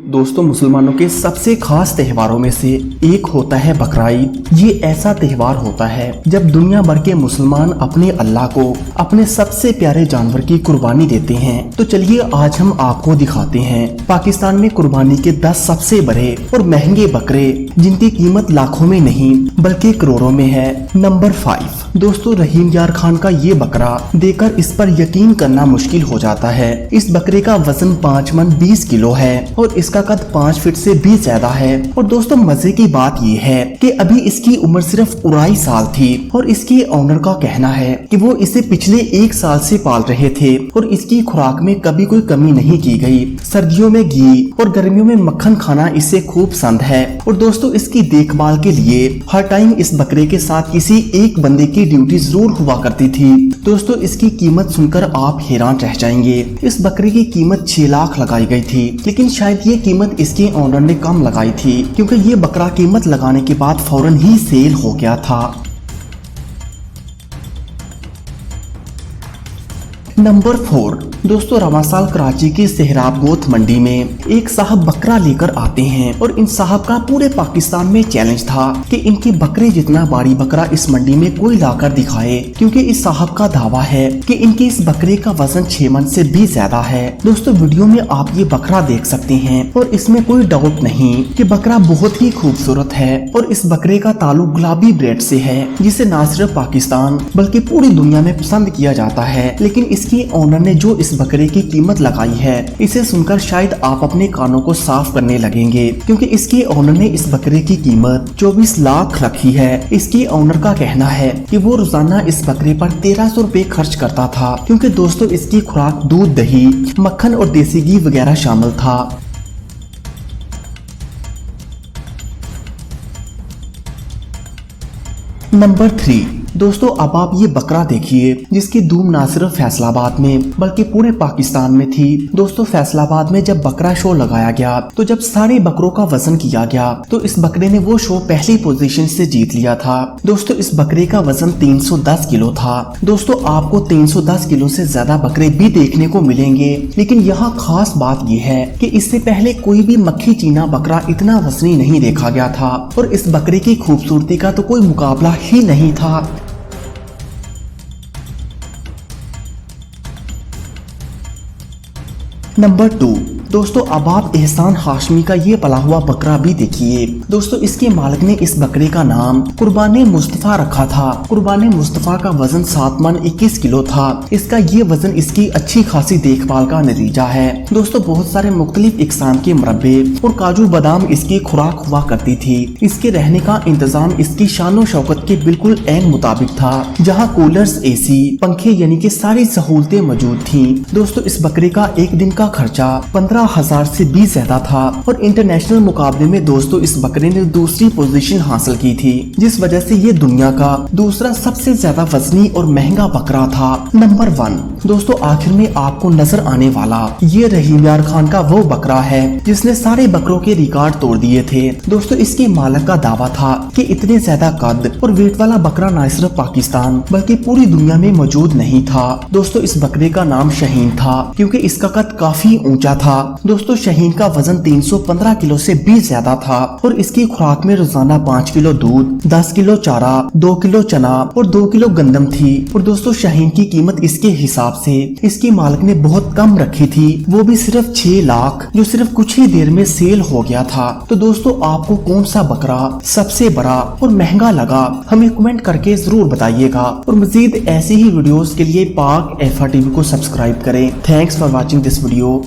दोस्तों, मुसलमानों के सबसे खास त्योहारों में से एक होता है बकरीद। ये ऐसा त्योहार होता है जब दुनिया भर के मुसलमान अपने अल्लाह को अपने सबसे प्यारे जानवर की कुर्बानी देते हैं। तो चलिए आज हम आपको दिखाते हैं पाकिस्तान में कुर्बानी के 10 सबसे बड़े और महंगे बकरे जिनकी कीमत लाखों में नहीं बल्कि करोड़ों में है। नंबर 5 दोस्तों, रहीम यार खान का ये बकरा देखकर इस पर यकीन करना मुश्किल हो जाता है। इस बकरे का वजन 5 मन 20 किलो है और इसका कद 5 फीट से भी ज्यादा है। और दोस्तों, मजे की बात ये है कि अभी इसकी उम्र सिर्फ 29 साल थी और इसके ओनर का कहना है कि वो इसे पिछले 1 साल से पाल रहे थे और इसकी खुराक में कभी कोई कमी नहीं की गई। सर्दियों में घी और गर्मियों में मक्खन खाना इसे खूब पसंद है। और दोस्तों, इसकी देखभाल के लिए हर टाइम इस बकरे के साथ किसी एक बंदे की ड्यूटी जरूर हुआ करती थी। दोस्तों, इसकी कीमत सुनकर आप हैरान रह जाएंगे। इस बकरे की कीमत 6 लाख लगाई गई थी, लेकिन शायद ये कीमत इसके ओनर ने कम लगाई थी क्योंकि ये बकरा कीमत लगाने के बाद फौरन ही सेल हो गया था। नंबर 4 दोस्तों, रवां साल कराची की सेहराब गोथ मंडी में एक साहब बकरा लेकर आते हैं और इन साहब का पूरे पाकिस्तान में चैलेंज था कि इनके बकरे जितना बड़ी बकरा इस मंडी में कोई लाकर दिखाए, क्योंकि इस साहब का दावा है कि इनके इस बकरे का वजन 6 मन से भी ज्यादा है। दोस्तों, वीडियो में आप ये बकरा देख सकते हैं और इसमें कोई डाउट नहीं कि बकरा बहुत ही खूबसूरत है। और इस बकरे का ताल्लुक गुलाबी ब्रेड से है जिसे न सिर्फ पाकिस्तान बल्कि पूरी दुनिया में पसंद किया जाता है। लेकिन इसके ओनर ने जो इस बकरे की कीमत लगाई है, इसे सुनकर शायद आप अपने कानों को साफ करने लगेंगे, क्योंकि इसके ओनर ने इस बकरे की कीमत 24 लाख रखी है। इसके ओनर का कहना है कि वो रोजाना इस बकरे पर 1300 रुपए खर्च करता था, क्योंकि दोस्तों इसकी खुराक दूध, दही, मक्खन और देसी घी वगैरह शामिल था। नंबर 3 दोस्तों, अब आप ये बकरा देखिए जिसकी धूम ना सिर्फ फैसलाबाद में बल्कि पूरे पाकिस्तान में थी। दोस्तों, फैसलाबाद में जब बकरा शो लगाया गया तो जब सारे बकरों का वजन किया गया तो इस बकरे ने वो शो पहली पोजीशन से जीत लिया था। दोस्तों, इस बकरे का वजन 310 किलो था। दोस्तों, आपको 310 किलो से ज्यादा बकरे भी देखने को मिलेंगे, लेकिन यहाँ खास बात ये है कि इससे पहले कोई भी मक्खी चीना बकरा इतना वजनी नहीं देखा गया था और इस बकरे की खूबसूरती का तो कोई मुकाबला ही नहीं था। नंबर 2 दोस्तों, अब आप एहसान हाशमी का ये पला हुआ बकरा भी देखिए। दोस्तों, इसके मालिक ने इस बकरे का नाम कुर्बानी मुस्तफा रखा था। कुर्बानी मुस्तफा का वजन 7 मन 21 किलो था। इसका ये वजन इसकी अच्छी खासी देखभाल का नतीजा है। दोस्तों, बहुत सारे मुख्तलिफ इकसाम के मुरब्बे और काजू बादाम इसकी खुराक हुआ करती थी। इसके रहने का इंतजाम इसकी शानो शौकत के बिल्कुल ऐन मुताबिक था, जहाँ कूलर्स, AC, पंखे यानी कि सारी सहूलतें मौजूद थी। दोस्तों, इस बकरे का एक दिन का खर्चा 15,000 से भी ज्यादा था और इंटरनेशनल मुकाबले में दोस्तों इस बकरे ने दूसरी पोजीशन हासिल की थी, जिस वजह से ये दुनिया का दूसरा सबसे ज्यादा वजनी और महंगा बकरा था। नंबर 1 दोस्तों, आखिर में आपको नजर आने वाला ये रहीम यार खान का वो बकरा है जिसने सारे बकरों के रिकॉर्ड तोड़ दिए थे। दोस्तों, इसके मालिक का दावा था कि इतने ज्यादा कद और वेट वाला बकरा न सिर्फ पाकिस्तान बल्कि पूरी दुनिया में मौजूद नहीं था। दोस्तों, इस बकरे का नाम शाहीन था क्योंकि इसका कद काफी ऊंचा था। दोस्तों, शाहीन का वजन 315 किलो से भी ज्यादा था और इसकी खुराक में रोजाना 5 किलो दूध, 10 किलो चारा, 2 किलो चना और 2 किलो गंदम थी। और दोस्तों, शाहीन की कीमत इसके हिसाब से इसके मालिक ने बहुत कम रखी थी, वो भी सिर्फ 6 लाख, जो सिर्फ कुछ ही देर में सेल हो गया था। तो दोस्तों, आपको कौन सा बकरा सबसे बड़ा और महंगा लगा हमें कमेंट करके जरूर बताइएगा। और मजीद ऐसी ही वीडियोस के लिए पाक FR TV को सब्सक्राइब करें। Thanks for watching this video.